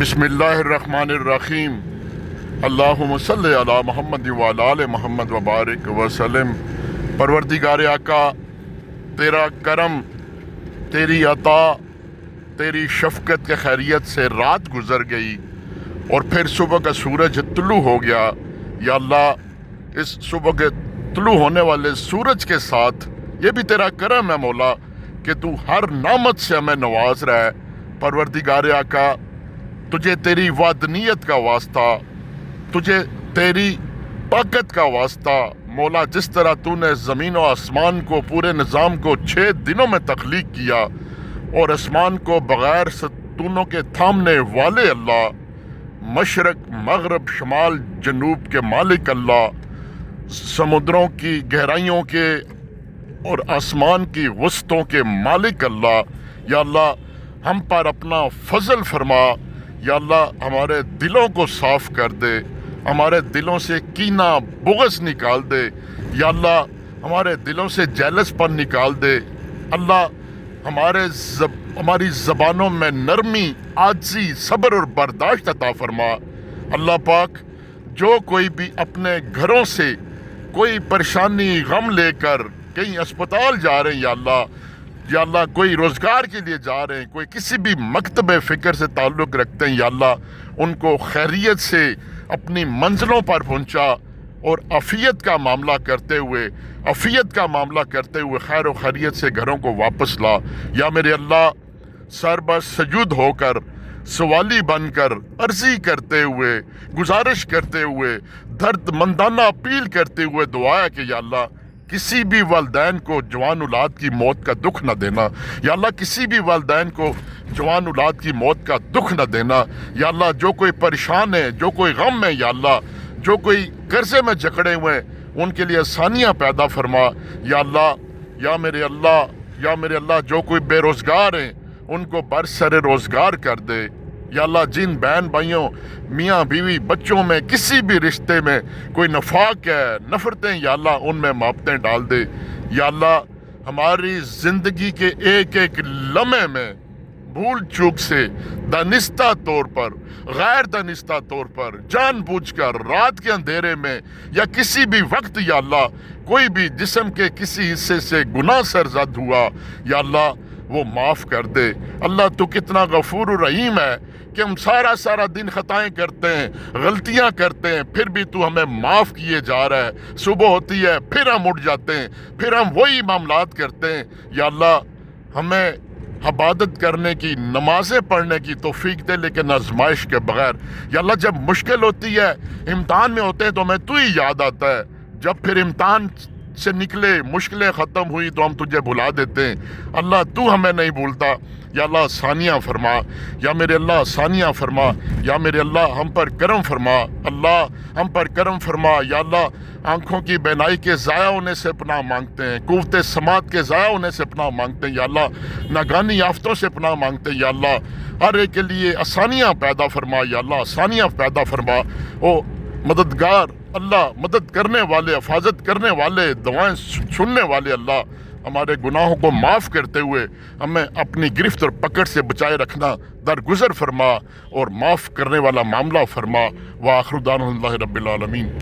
بسم اللہ الرحمن الرحیم۔ اللہم صلی علی محمد وعلی آل محمد وبارک وسلم۔ پروردگار آقا، تیرا کرم، تیری عطا، تیری شفقت کے خیریت سے رات گزر گئی اور پھر صبح کا سورج طلوع ہو گیا۔ یا اللہ، اس صبح کے طلوع ہونے والے سورج کے ساتھ یہ بھی تیرا کرم ہے مولا کہ تو ہر نعمت سے ہمیں نواز رہا ہے۔ پروردگار آقا، تجھے تیری وحدانیت کا واسطہ، تجھے تیری طاقت کا واسطہ مولا، جس طرح تو نے زمین و آسمان کو، پورے نظام کو 6 دنوں میں تخلیق کیا اور آسمان کو بغیر ستونوں کے تھامنے والے اللہ، مشرق مغرب شمال جنوب کے مالک اللہ، سمندروں کی گہرائیوں کے اور آسمان کی وسطوں کے مالک اللہ، یا اللہ ہم پر اپنا فضل فرما۔ یا اللہ ہمارے دلوں کو صاف کر دے، ہمارے دلوں سے کینہ بغض نکال دے۔ یا اللہ ہمارے دلوں سے جیلس پن نکال دے۔ اللہ ہماری زبانوں میں نرمی، عاجزی، صبر اور برداشت عطا فرما۔ اللہ پاک، جو کوئی بھی اپنے گھروں سے کوئی پریشانی غم لے کر کہیں اسپتال جا رہے ہیں، یا اللہ کوئی روزگار کے لیے جا رہے ہیں، کوئی کسی بھی مکتب فکر سے تعلق رکھتے ہیں، یا اللہ ان کو خیریت سے اپنی منزلوں پر پہنچا اور عافیت کا معاملہ کرتے ہوئے خیر و خیریت سے گھروں کو واپس لا۔ یا میرے اللہ، سر بس سجود ہو کر، سوالی بن کر، عرضی کرتے ہوئے، گزارش کرتے ہوئے، درد مندانہ اپیل کرتے ہوئے دعا ہے کہ یا اللہ کسی بھی والدین کو جوان اولاد کی موت کا دکھ نہ دینا۔ یا اللہ کسی بھی والدین کو جوان اولاد کی موت کا دکھ نہ دینا۔ یا اللہ جو کوئی پریشان ہے، جو کوئی غم ہے، یا اللہ جو کوئی قرضے میں جکڑے ہوئے ہیں، ان کے لیے آسانیاں پیدا فرما۔ یا اللہ، یا میرے اللہ جو کوئی بے روزگار ہیں ان کو برسر روزگار کر دے۔ یا اللہ جن بہن بھائیوں، میاں بیوی، بچوں میں کسی بھی رشتے میں کوئی نفاق ہے، نفرتیں، یا اللہ ان میں مابتیں ڈال دے۔ یا اللہ ہماری زندگی کے ایک ایک لمحے میں بھول چوک سے، دانستہ طور پر، غیر دانستہ طور پر، جان بوجھ کر، رات کے اندھیرے میں یا کسی بھی وقت، یا اللہ کوئی بھی جسم کے کسی حصے سے گناہ سرزد ہوا، یا اللہ وہ معاف کر دے۔ اللہ تو کتنا غفور و رحیم ہے کہ ہم سارا دن خطائیں کرتے ہیں، غلطیاں کرتے ہیں، پھر بھی تو ہمیں معاف کیے جا رہا ہے۔ صبح ہوتی ہے پھر ہم اٹھ جاتے ہیں، پھر ہم وہی معاملات کرتے ہیں۔ یا اللہ ہمیں عبادت کرنے کی، نمازیں پڑھنے کی توفیق دے، لیکن آزمائش کے بغیر۔ یا اللہ جب مشکل ہوتی ہے، امتحان میں ہوتے ہیں تو ہمیں تو ہی یاد آتا ہے، جب پھر امتحان سے نکلے، مشکلیں ختم ہوئی تو ہم تجھے بھلا دیتے ہیں۔ اللہ تو ہمیں نہیں بھولتا۔ یا اللہ ثانیہ فرما، یا میرے اللہ ثانیہ فرما، یا میرے اللہ ہم پر کرم فرما۔ اللہ ہم پر کرم فرما۔ یا اللہ آنکھوں کی بینائی کے ضائع ہونے سے پناہ مانگتے ہیں، قوت سماعت کے ضائع ہونے سے پناہ مانگتے ہیں، یا اللہ ناگہانی آفتوں سے پناہ مانگتے ہیں۔ یا اللہ ہر ایک کے لیے آسانیاں پیدا فرما۔ یا اللہ آسانیاں پیدا فرما۔ او مددگار اللہ، مدد کرنے والے، حفاظت کرنے والے، دعائیں سننے والے اللہ، ہمارے گناہوں کو معاف کرتے ہوئے ہمیں اپنی گرفت اور پکڑ سے بچائے رکھنا درگزر فرما اور معاف کرنے والا معاملہ فرما۔ وآخر دعوانا الحمدللہ رب العالمین۔